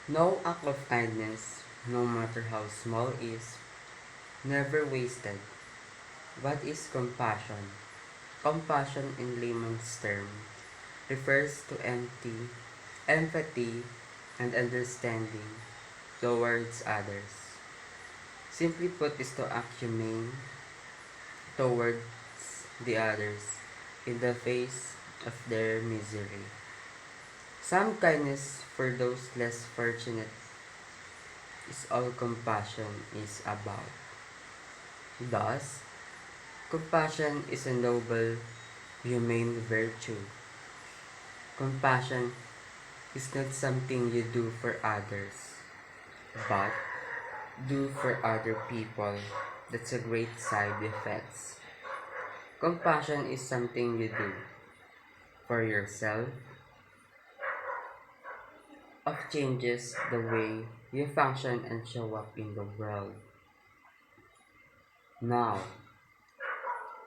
No act of kindness, no matter how small, is never wasted. What is compassion? Compassion in layman's term refers to empathy, and understanding towards others. Simply put, is to act humane towards the others in the face of their misery. Some kindness for those less fortunate is all compassion is about. Thus, compassion is a noble, humane virtue. Compassion is not something you do for others, but do for other people. That's a great side effect. Compassion is something you do for yourself, of changes the way you function and show up in the world. Now,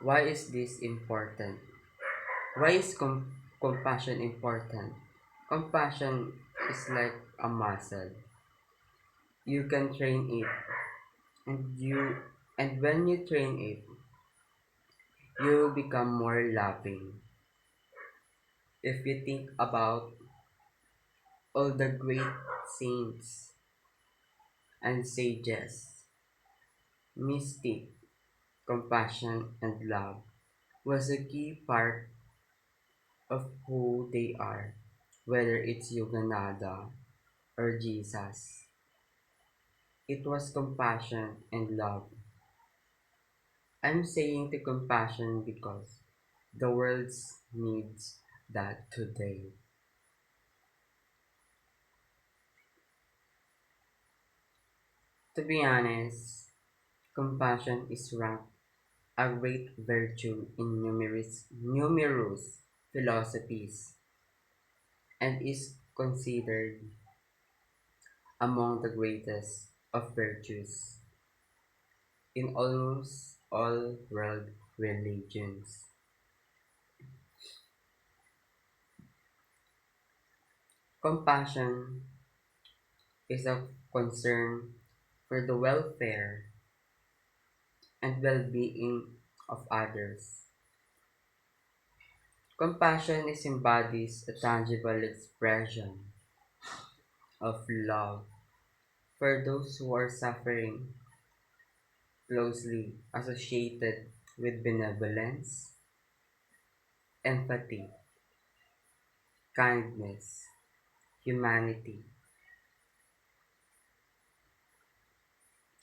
why is this important? Why is compassion important? Compassion is like a muscle. You can train it, and when you train it, you become more loving. If you think about all the great saints and sages, mystic, compassion, and love was a key part of who they are, whether it's Yogananda or Jesus. It was compassion and love. I'm saying the compassion because the world needs that today. To be honest, compassion is ranked a great virtue in numerous philosophies and is considered among the greatest of virtues in almost all world religions. Compassion is a concern for the welfare and well-being of others. Compassion is embodies a tangible expression of love for those who are suffering, closely associated with benevolence, empathy, kindness, humanity,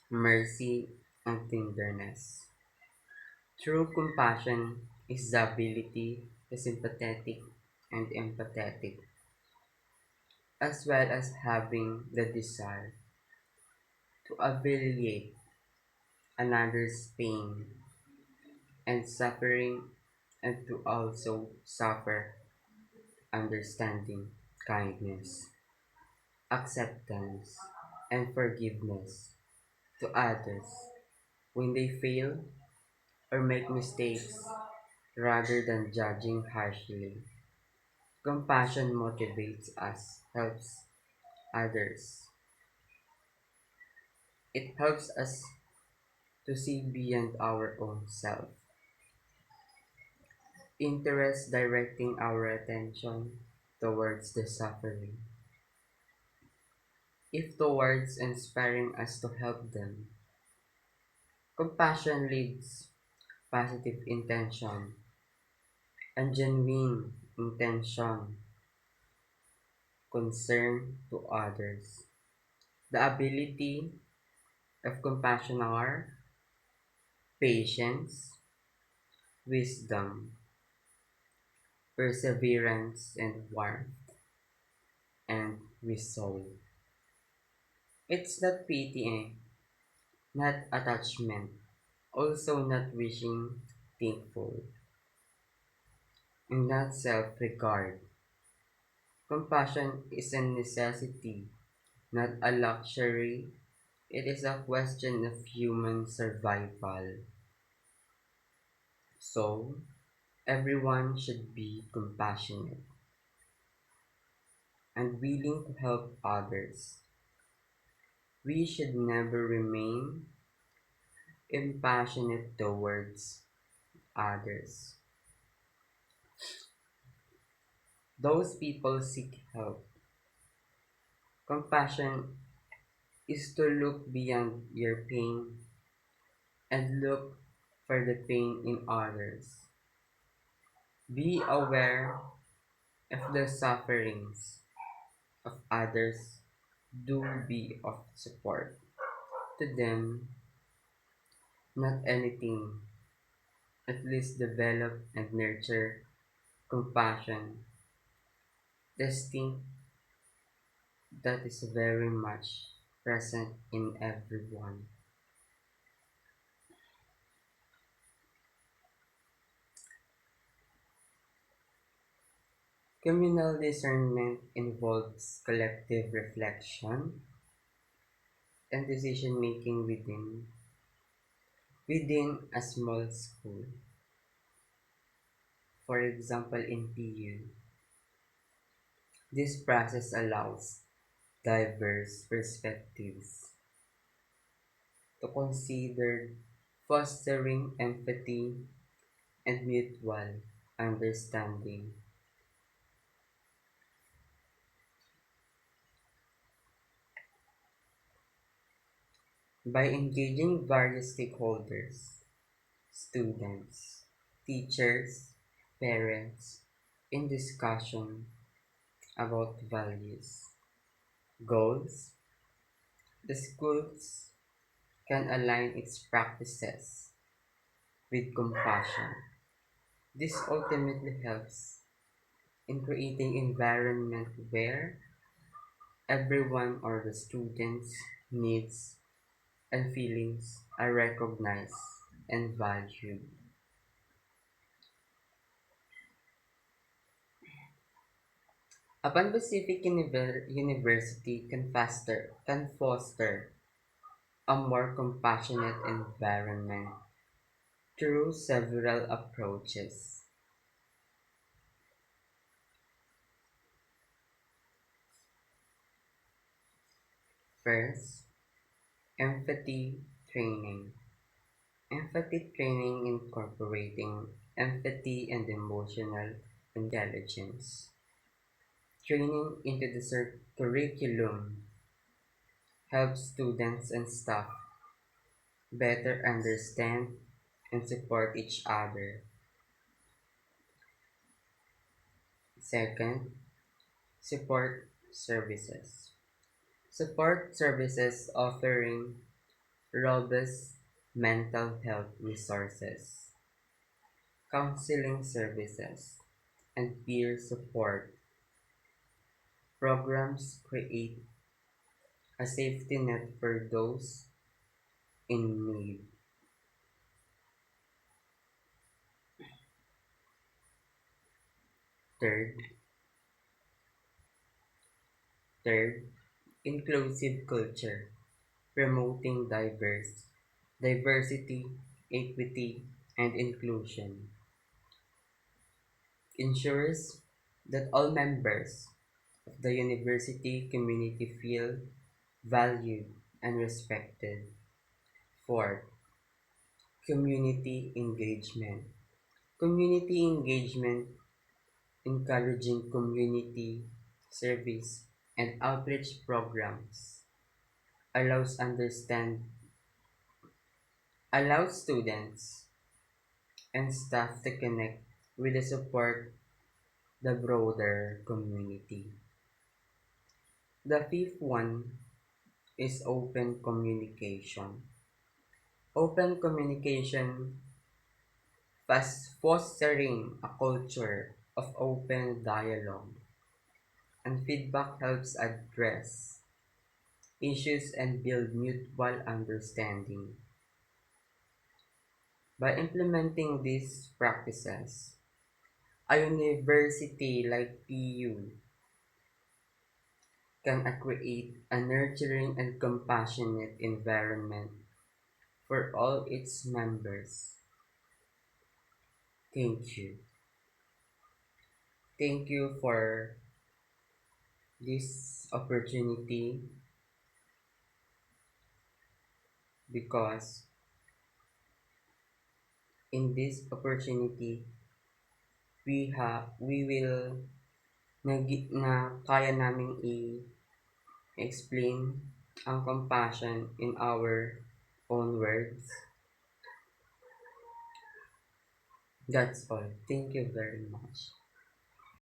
mercy, and tenderness. True compassion is the ability to sympathetic and empathetic, as well as having the desire to alleviate another's pain and suffering, and to also suffer understanding, kindness, acceptance, and forgiveness to others when they fail or make mistakes rather than judging harshly. Compassion motivates us, helps others. It helps us to see beyond our own self. Interest directing our attention towards the suffering, if towards inspiring us to help them. Compassion leads positive intention and genuine intention, concern to others. The ability of compassion are patience, wisdom, perseverance, and warmth, and resolve. It's not pity, not attachment, also not wishing, thankful, and not self-regard. Compassion is a necessity, not a luxury. It is a question of human survival. So, everyone should be compassionate and willing to help others. We should never remain impassionate towards others. Those people seek help. Compassion is to look beyond your pain and look for the pain in others. Be aware of the sufferings of others. Do be of support to them, not anything. At least develop and nurture compassion. Distinct that is very much present in everyone. Communal discernment involves collective reflection and decision making within a small school. For example, in PU, this process allows diverse perspectives to consider, fostering empathy and mutual understanding. By engaging various stakeholders, students, teachers, parents, in discussion about values, goals, the schools can align its practices with compassion. This ultimately helps in creating environment where everyone or the students' needs and feelings are recognized and valued. A Pan-Pacific University can foster a more compassionate environment through several approaches. First, empathy training. Empathy training incorporating empathy and emotional intelligence. Training into the curriculum helps students and staff better understand and support each other. Second, support services. Support services offering robust mental health resources, counseling services, and peer support programs create a safety net for those in need. Third, third, inclusive culture, promoting diversity, equity, and inclusion ensures that all members of the university community feel valued and respected. Fourth, community engagement. Community engagement, encouraging community service and outreach programs, allows understand allows students and staff to connect with the support the broader community. The fifth one is open communication. Open communication fostering a culture of open dialogue and feedback helps address issues and build mutual understanding. By implementing these practices, a university like PU can create a nurturing and compassionate environment for all its members. Thank you. Thank you for this opportunity because in this opportunity we will na kaya naming i-explain ang compassion in our own words. That's all. Thank you very much.